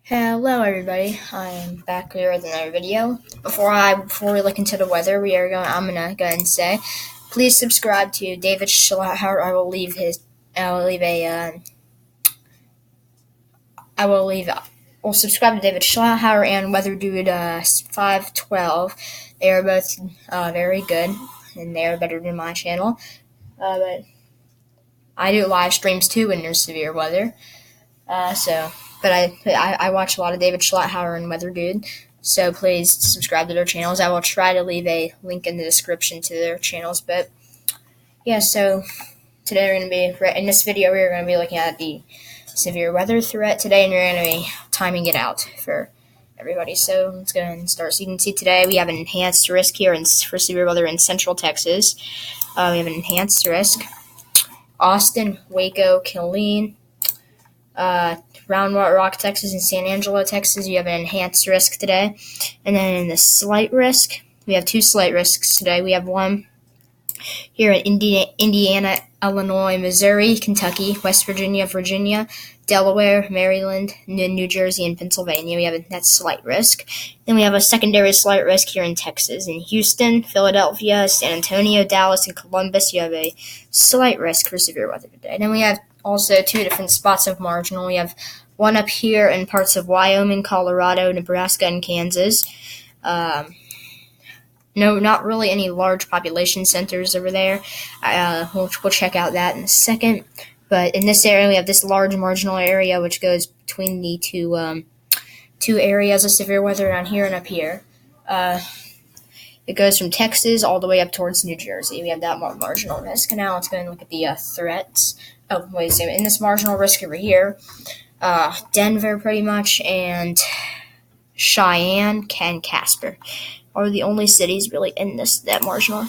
Hello everybody, I am back here with another video. Before we look into the weather, I'm gonna go ahead and say, please subscribe to David Schlauer. Subscribe to David Schlauer and Weather Dude 512. They are both very good, and they are better than my channel. But I do live streams too when there's severe weather. But I watch a lot of David Schlauer and Weather Dude, so please subscribe to their channels. I will try to leave a link in the description to their channels. But yeah, so today in this video we're going to be looking at the severe weather threat today, and we're going to be timing it out for everybody. So let's go ahead and start. So you can see today we have an enhanced risk here for severe weather in central Texas. We have an enhanced risk. Austin, Waco, Killeen, Round Rock, Texas, and San Angelo, Texas, you have an enhanced risk today. And then in the slight risk, we have two slight risks today. We have one here in Indiana, Illinois, Missouri, Kentucky, West Virginia, Delaware, Maryland, New Jersey, and Pennsylvania. We have that slight risk. Then we have a secondary slight risk here in Texas. In Houston, Philadelphia, San Antonio, Dallas, and Columbus, you have a slight risk for severe weather today. Then we have also two different spots of marginal. We have one up here in parts of Wyoming, Colorado, Nebraska, and Kansas. No, not really any large population centers over there. We'll check out that in a second. But in this area, we have this large marginal area, which goes between the two areas of severe weather down here and up here. It goes from Texas all the way up towards New Jersey. We have that marginal risk. And now let's go and look at the threats. Oh, wait a second. In this marginal risk over here, Denver pretty much, and Cheyenne, and Casper are the only cities really in this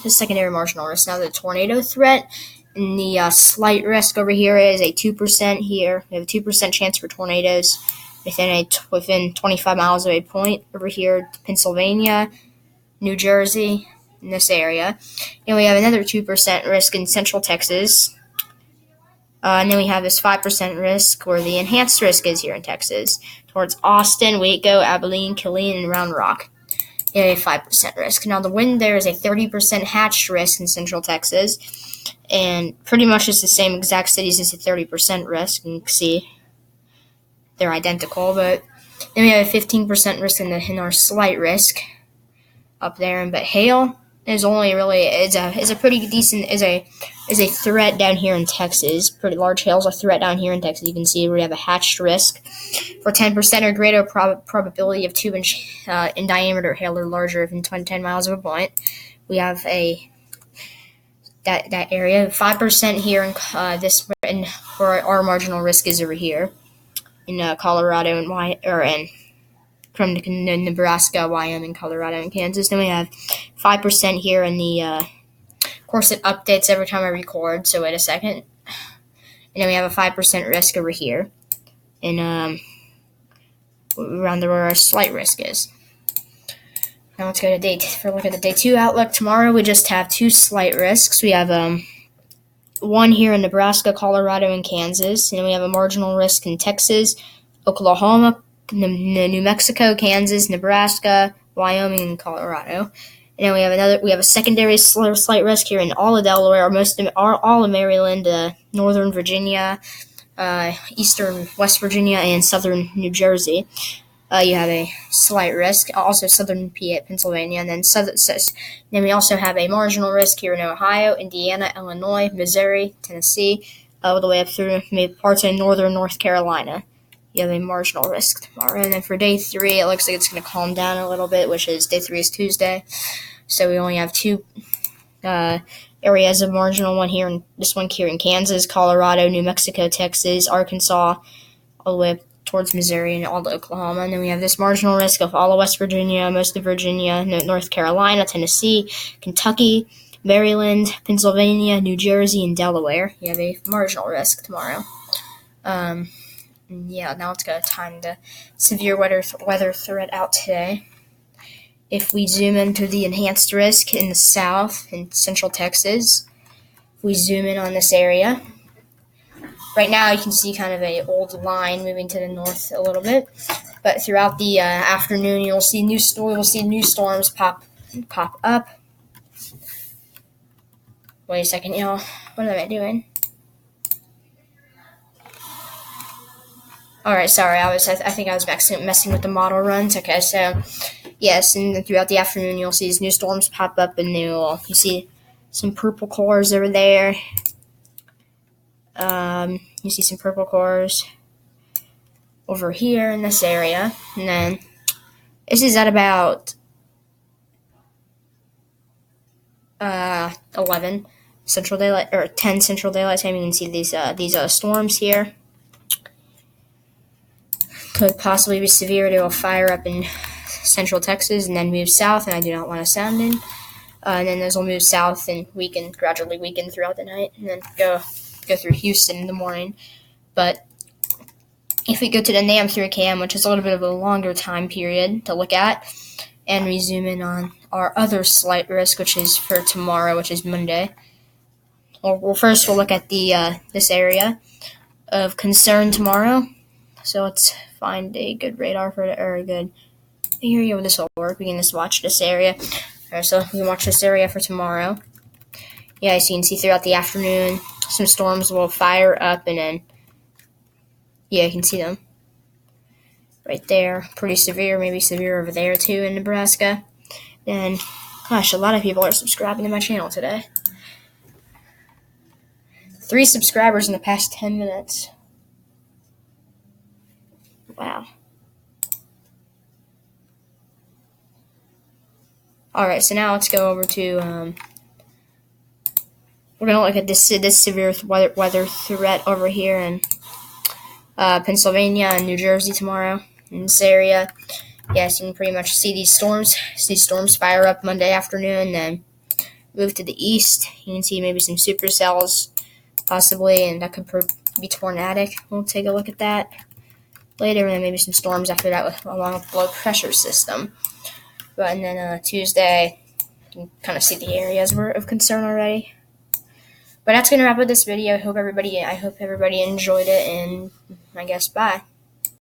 secondary marginal risk. Now the tornado threat and the slight risk over here is a 2% here. We have a 2% chance for tornadoes within 25 miles of a point over here, Pennsylvania, New Jersey, in this area. And we have another 2% risk in central Texas. And then we have this 5% risk where the enhanced risk is here in Texas towards Austin, Waco, Abilene, Killeen, and Round Rock. A 5% risk. Now the wind there is a 30% hatched risk in central Texas, and pretty much it's the same exact cities as a 30% risk. You can see they're identical, but then we have a 15% risk in our slight risk up there. But hail is only really is a pretty decent is a threat down here in Texas. Pretty large hail is a threat down here in Texas. You can see we have a hatched risk for 10% or greater probability of 2-inch in diameter hail or larger than 10 miles of a point. We have that area. 5% here in where our marginal risk is over here in Colorado and from Nebraska, Wyoming, Colorado, and Kansas. Then we have 5% here in the, of course it updates every time I record, so wait a second. And then we have a 5% risk over here, and around where our slight risk is. Now let's go to look at the day 2 outlook. Tomorrow we just have two slight risks. We have one here in Nebraska, Colorado, and Kansas, and then we have a marginal risk in Texas, Oklahoma, New Mexico, Kansas, Nebraska, Wyoming, and Colorado. And then we have a secondary slight risk here in all of Delaware, all of Maryland, northern Virginia, eastern West Virginia, and southern New Jersey. You have a slight risk, also southern Pennsylvania, and then we also have a marginal risk here in Ohio, Indiana, Illinois, Missouri, Tennessee, all the way up through maybe parts of northern North Carolina. You have a marginal risk tomorrow. And then for day 3, it looks like it's going to calm down a little bit, which is day 3 is Tuesday. So we only have two areas of marginal, one here in Kansas, Colorado, New Mexico, Texas, Arkansas, all the way up towards Missouri and all to Oklahoma. And then we have this marginal risk of all of West Virginia, most of Virginia, North Carolina, Tennessee, Kentucky, Maryland, Pennsylvania, New Jersey, and Delaware. You have a marginal risk tomorrow. Yeah, now let's go time the severe weather threat out today. If we zoom into the enhanced risk in the south in central Texas, we zoom in on this area. Right now you can see kind of a old line moving to the north a little bit. But throughout the afternoon, we will see new storms pop up. Wait a second, y'all. What am I doing? Alright, sorry, I think I was messing with the model runs. Okay, so yes, and then throughout the afternoon you'll see these new storms pop up, and you see some purple cores over there. You see some purple cores over here in this area, and then this is at about 11 Central Daylight, or 10 Central Daylight Time. You can see these storms here. Could possibly be severe. They will fire up in central Texas and then move south, and I do not want to sound in. And then those will move south and gradually weaken throughout the night, and then go through Houston in the morning. But if we go to the NAM 3KM, which is a little bit of a longer time period to look at, and we zoom in on our other slight risk, which is for tomorrow, which is Monday. Well, first we'll look at the this area of concern tomorrow. So let's find a good radar for it, or a good area where this will work. We can just watch this area. Alright, so we can watch this area for tomorrow. Yeah, as you can see throughout the afternoon, some storms will fire up, and then, yeah, you can see them right there. Pretty severe, maybe severe over there too in Nebraska. And, gosh, a lot of people are subscribing to my channel today. 3 subscribers in the past 10 minutes. Wow. Alright, so now let's go over to, we're going to look at this severe weather threat over here in Pennsylvania and New Jersey tomorrow in this area. Yes, you can pretty much see these storms fire up Monday afternoon, then move to the east. You can see maybe some supercells possibly, and that could be tornadic. We'll take a look at that later, and then maybe some storms after that along with low pressure system. And then Tuesday, you can kind of see the areas were of concern already. But that's going to wrap up this video. I hope everybody enjoyed it, and I guess bye.